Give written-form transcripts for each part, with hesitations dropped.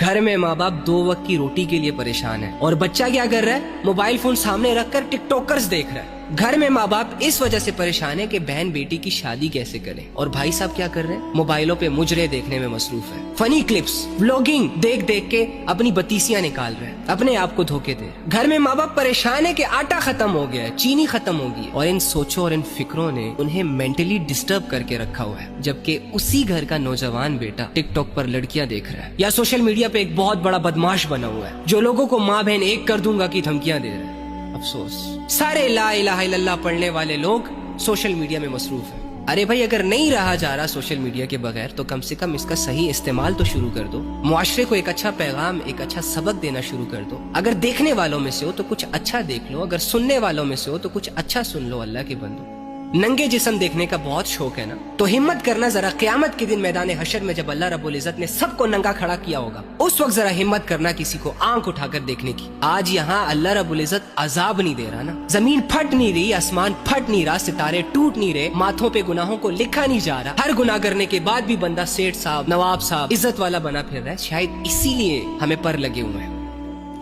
گھر میں ماں باپ 2 وقت کی روٹی کے لیے پریشان ہے اور بچہ کیا کر رہا ہے؟ موبائل فون سامنے رکھ کر ٹک ٹاکرز دیکھ رہا ہے۔ گھر میں ماں باپ اس وجہ سے پریشان ہے کہ بہن بیٹی کی شادی کیسے کریں، اور بھائی صاحب کیا کر رہے ہیں؟ موبائلوں پہ مجرے دیکھنے میں مصروف ہے، فنی کلپس ولاگنگ دیکھ دیکھ کے اپنی بتیسیاں نکال رہے ہیں، اپنے آپ کو دھوکے دے۔ گھر میں ماں باپ پریشان ہے کہ آٹا ختم ہو گیا ہے، چینی ختم ہو گئی ہے، اور ان سوچوں اور ان فکروں نے انہیں مینٹلی ڈسٹرب کر کے رکھا ہوا ہے، جبکہ اسی گھر کا نوجوان بیٹا ٹک ٹاک پر لڑکیاں دیکھ رہا ہے یا سوشل میڈیا پہ ایک بہت بڑا بدماش بنا ہوا ہے جو لوگوں کو ماں بہن ایک کر دوں گا کی دھمکیاں دے رہا ہے۔ افسوس، سارے لا الہ الا اللہ پڑھنے والے لوگ سوشل میڈیا میں مصروف ہیں۔ ارے بھائی، اگر نہیں رہا جا رہا سوشل میڈیا کے بغیر تو کم سے کم اس کا صحیح استعمال تو شروع کر دو، معاشرے کو ایک اچھا پیغام، ایک اچھا سبق دینا شروع کر دو۔ اگر دیکھنے والوں میں سے ہو تو کچھ اچھا دیکھ لو، اگر سننے والوں میں سے ہو تو کچھ اچھا سن لو۔ اللہ کے بندو، ننگے جسم دیکھنے کا بہت شوق ہے نا، تو ہمت کرنا ذرا، قیامت کے دن میدان حشر میں جب اللہ رب العزت نے سب کو ننگا کھڑا کیا ہوگا، اس وقت ذرا ہمت کرنا کسی کو آنکھ اٹھا کر دیکھنے کی۔ آج یہاں اللہ رب العزت عذاب نہیں دے رہا نا، زمین پھٹ نہیں رہی، آسمان پھٹ نہیں رہا، ستارے ٹوٹ نہیں رہے، ماتھوں پہ گناہوں کو لکھا نہیں جا رہا، ہر گناہ کرنے کے بعد بھی بندہ سیٹھ صاحب، نواب صاحب، عزت والا بنا پھر رہا ہے۔ شاید اسی لیے ہمیں پر لگے ہوئے ہیں،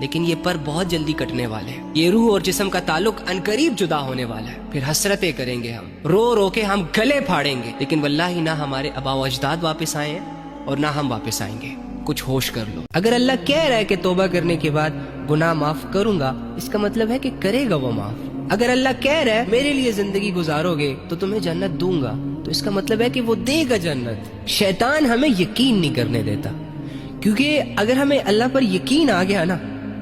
لیکن یہ پر بہت جلدی کٹنے والے ہیں۔ یہ روح اور جسم کا تعلق عنقریب جدا ہونے والا ہے، پھر حسرتیں کریں گے، ہم رو رو کے ہم گلے پھاڑیں گے، لیکن واللہ نہ ہمارے آبا و اجداد واپس آئے ہیں اور نہ ہم واپس آئیں گے۔ کچھ ہوش کر لو۔ اگر اللہ کہہ رہا ہے کہ توبہ کرنے کے بعد گناہ معاف کروں گا، اس کا مطلب ہے کہ کرے گا وہ معاف۔ اگر اللہ کہہ رہا ہے میرے لیے زندگی گزارو گے تو تمہیں جنت دوں گا، تو اس کا مطلب ہے کہ وہ دے گا جنت۔ شیطان ہمیں یقین نہیں کرنے دیتا، کیونکہ اگر ہمیں اللہ پر یقین آ گیا نا،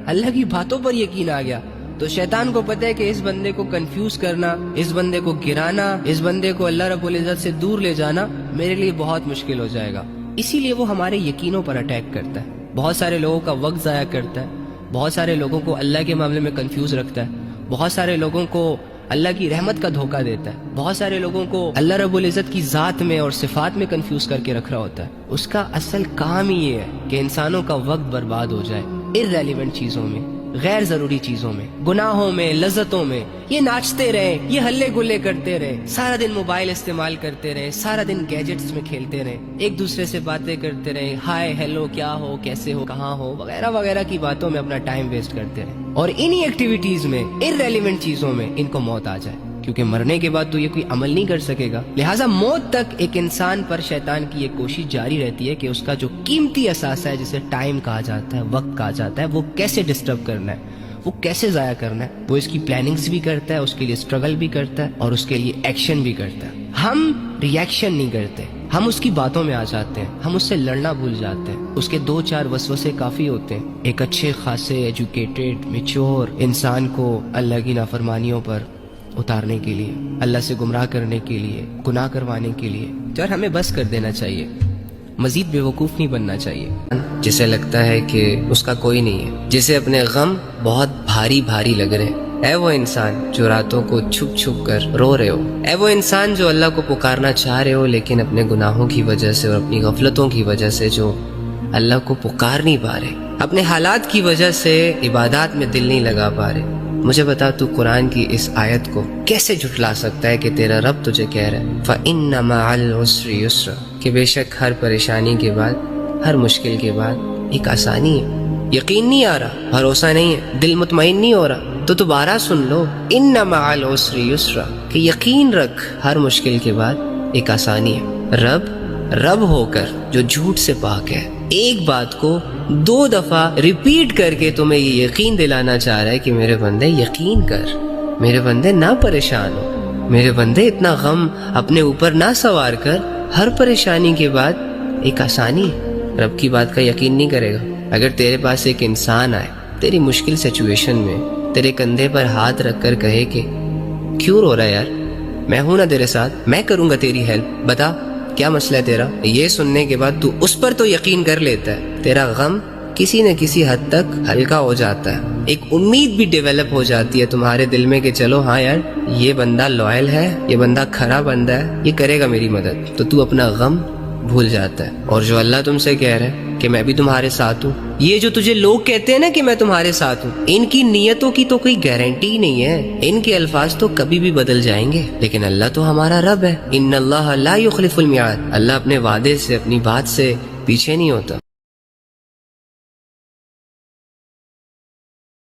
اللہ کی باتوں پر یقین آ گیا، تو شیطان کو پتہ ہے کہ اس بندے کو کنفیوز کرنا، اس بندے کو گرانا، اس بندے کو اللہ رب العزت سے دور لے جانا میرے لیے بہت مشکل ہو جائے گا۔ اسی لیے وہ ہمارے یقینوں پر اٹیک کرتا ہے، بہت سارے لوگوں کا وقت ضائع کرتا ہے، بہت سارے لوگوں کو اللہ کے معاملے میں کنفیوز رکھتا ہے، بہت سارے لوگوں کو اللہ کی رحمت کا دھوکہ دیتا ہے، بہت سارے لوگوں کو اللہ رب العزت کی ذات میں اور صفات میں کنفیوز کر کے رکھ رہا ہوتا ہے۔ اس کا اصل کام ہی یہ ہے کہ انسانوں کا وقت برباد ہو جائے irrelevant چیزوں میں، غیر ضروری چیزوں میں، گناہوں میں، لذتوں میں۔ یہ ناچتے رہے، یہ ہلے گلے کرتے رہے، سارا دن موبائل استعمال کرتے رہے، سارا دن گیجٹس میں کھیلتے رہے، ایک دوسرے سے باتیں کرتے رہے، ہائے ہیلو، کیا ہو، کیسے ہو، کہاں ہو، وغیرہ وغیرہ کی باتوں میں اپنا ٹائم ویسٹ کرتے رہے، اور انہی ایکٹیویٹیز میں، irrelevant چیزوں میں ان کو موت آ جائے، کیونکہ مرنے کے بعد تو یہ کوئی عمل نہیں کر سکے گا۔ لہٰذا موت تک ایک انسان پر شیطان کی یہ کوشش جاری رہتی ہے کہ اس کا جو قیمتی اثاثہ ہے، جسے ٹائم کہا جاتا ہے، وقت کہا جاتا ہے، وہ کیسے ڈسٹرب کرنا ہے، وہ کیسے ضائع کرنا ہے۔ وہ اس کی پلاننگز بھی کرتا ہے، اس کے لیے اسٹرگل بھی کرتا ہے، اور اس کے لیے ایکشن بھی کرتا ہے۔ ہم ریئیکشن نہیں کرتے، ہم اس کی باتوں میں آ جاتے ہیں، ہم اس سے لڑنا بھول جاتے ہیں۔ اس کے 2-4 وسوسے کافی ہوتے ہیں ایک اچھے خاصے ایجوکیٹڈ میچور انسان کو اللہ کی نافرمانیوں پر اتارنے کے لیے، اللہ سے گمراہ کرنے کے لیے، گناہ کروانے کے لیے۔ تو ہمیں بس کر دینا چاہیے، مزید بے وقوف نہیں بننا چاہیے۔ جسے لگتا ہے کہ اس کا کوئی نہیں ہے، جسے اپنے غم بہت بھاری بھاری لگ رہے ہیں، اے وہ انسان جو راتوں کو چھپ چھپ کر رو رہے ہو، اے وہ انسان جو اللہ کو پکارنا چاہ رہے ہو لیکن اپنے گناہوں کی وجہ سے اور اپنی غفلتوں کی وجہ سے جو اللہ کو پکار نہیں پا رہے، اپنے حالات کی وجہ سے عبادات میں دل نہیں لگا پا رہے، مجھے بتا تو قرآن کی اس آیت کو کیسے جھٹلا سکتا ہے کہ تیرا رب تجھے کہہ رہا ہے فَإِنَّ مَعَ الْعُسْرِ يُسْرًا، کہ بے شک ہر پریشانی کے بعد، ہر مشکل کے بعد ایک آسانی ہے۔ یقین نہیں آ رہا، بھروسہ نہیں ہے، دل مطمئن نہیں ہو رہا، تو دوبارہ سن لو إِنَّ مَعَ الْعُسْرِ يُسْرًا، کہ یقین رکھ ہر مشکل کے بعد ایک آسانی ہے۔ رب ہو کر جو جھوٹ سے پاک ہے، ایک بات کو 2 دفعہ ریپیٹ کر کے تمہیں یہ یقین دلانا چاہ رہا ہے کہ میرے بندے یقین کر، میرے بندے نہ پریشان ہو، میرے بندے اتنا غم اپنے اوپر نہ سوار کر، ہر پریشانی کے بعد ایک آسانی ہے۔ رب کی بات کا یقین نہیں کرے گا۔ اگر تیرے پاس ایک انسان آئے تیری مشکل سچویشن میں، تیرے کندھے پر ہاتھ رکھ کر کہے کہ کیوں رو رہا ہے یار، میں ہوں نا تیرے ساتھ، میں کروں گا تیری ہیلپ، بتا کیا مسئلہ ہے تیرا، یہ سننے کے بعد تو اس پر تو یقین کر لیتا ہے، تیرا غم کسی نہ کسی حد تک ہلکا ہو جاتا ہے، ایک امید بھی ڈیولپ ہو جاتی ہے تمہارے دل میں کہ چلو ہاں یار، یہ بندہ لوئل ہے، یہ بندہ کھرا بندہ ہے، یہ کرے گا میری مدد، تو اپنا غم بھول جاتا ہے۔ اور جو اللہ تم سے کہہ رہا ہے کہ میں بھی تمہارے ساتھ ہوں، یہ جو تجھے لوگ کہتے ہیں نا کہ میں تمہارے ساتھ ہوں، ان کی نیتوں کی تو کوئی گارنٹی نہیں ہے، ان کے الفاظ تو کبھی بھی بدل جائیں گے، لیکن اللہ تو ہمارا رب ہے۔ ان اللہ لا یخلف المیعاد، اللہ اپنے وعدے سے، اپنی بات سے پیچھے نہیں ہوتا۔